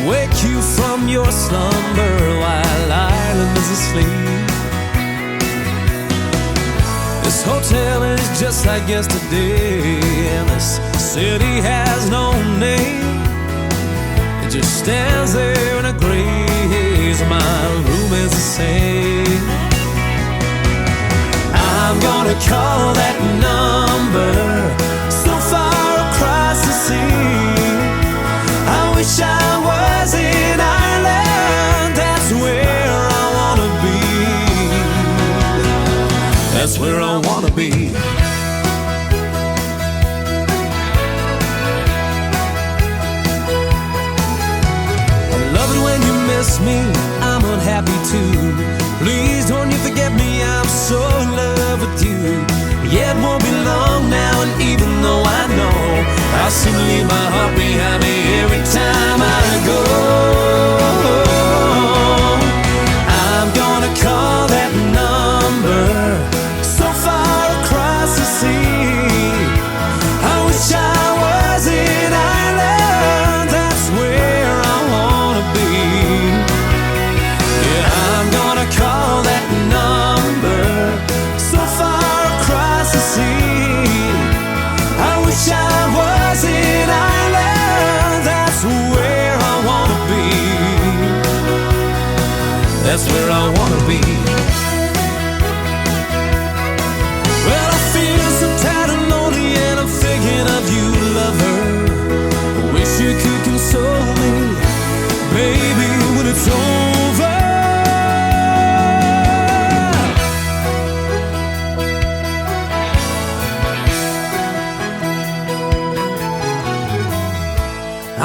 wake you from your slumber while Ireland is asleep. This hotel is just like yesterday, and this city has no name. It just stands there in a gray haze. My room is the same. I'm gonna call that number so far across the sea. I wish I was in Ireland. That's where I wanna be. That's where I wanna be. I love it when you miss me, I'm unhappy too. Please don't you forget me, I'm so in love with you. Yeah, it won't be long now, and even though I know I'll soon leave my heart behind me every time I go, I'm gonna call that number so far across the sea. I wish I was in Ireland. That's where I wanna be. Yeah, I'm gonna call that number so far across the sea. I wish I was in Ireland. That's where I wanna be. That's where I wanna be. Well, I feel so tired and lonely, and I'm thinking of you, lover. I wish you could console me, baby, when it's over.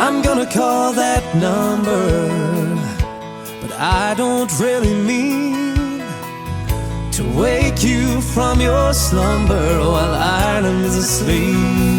I'm gonna call that number, but I don't really mean to wake you from your slumber while Ireland is asleep.